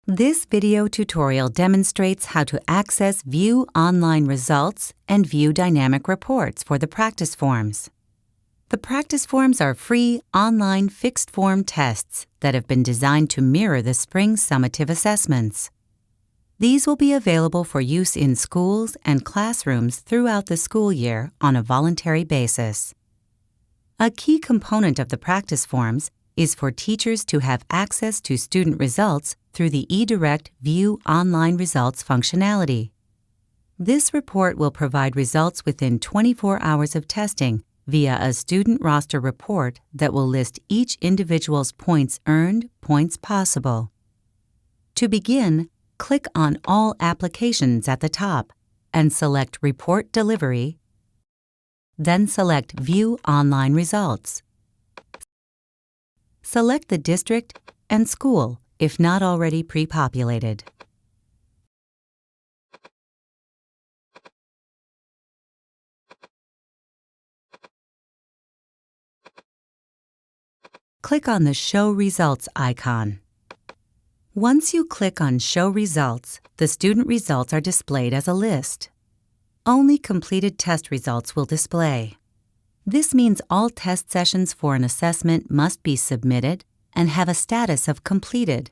This video tutorial demonstrates how to access View Online Results and View Dynamic Reports for the practice forms. The practice forms are free online fixed-form tests that have been designed to mirror the spring summative assessments. These will be available for use in schools and classrooms throughout the school year on a voluntary basis. A key component of the practice forms is for teachers to have access to student results through the eDirect View Online Results functionality. This report will provide results within 24 hours of testing via a student roster report that will list each individual's points earned, points possible. To begin, click on All Applications at the top and select Report Delivery, then select View Online Results. Select the district and school if not already pre-populated. Click on the Show Results icon. Once you click on Show Results, the student results are displayed as a list. Only completed test results will display. This means all test sessions for an assessment must be submitted and have a status of completed,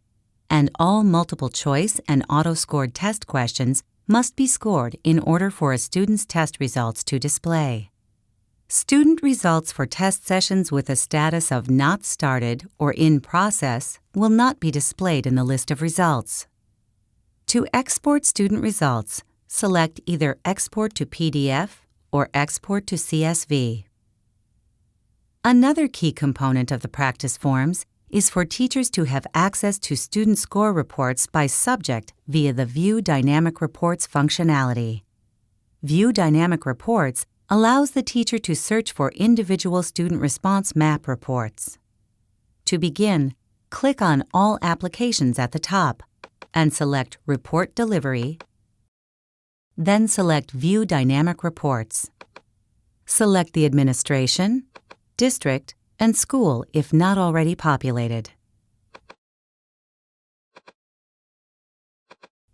and all multiple choice and auto-scored test questions must be scored in order for a student's test results to display. Student results for test sessions with a status of not started or in process will not be displayed in the list of results. To export student results, select either Export to PDF or Export to CSV. Another key component of the practice forms is for teachers to have access to student score reports by subject via the View Dynamic Reports functionality. View Dynamic Reports allows the teacher to search for individual student response map reports. To begin, click on All Applications at the top and select Report Delivery, then select View Dynamic Reports. Select the administration, district, and school if not already populated.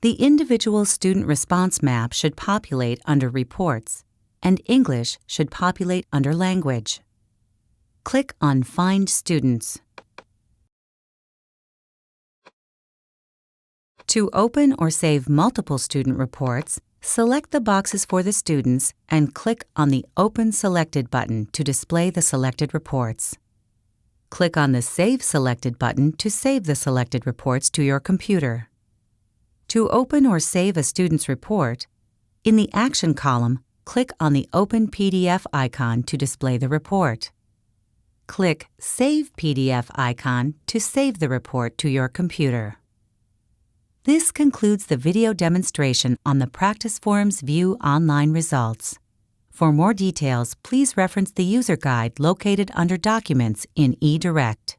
The individual student response map should populate under Reports, and English should populate under Language. Click on Find Students. To open or save multiple student reports, select the boxes for the students and click on the Open Selected button to display the selected reports. Click on the Save Selected button to save the selected reports to your computer. To open or save a student's report, in the Action column, click on the Open PDF icon to display the report. Click Save PDF icon to save the report to your computer. This concludes the video demonstration on the Practice Forms View Online Results. For more details, please reference the user guide located under Documents in eDirect.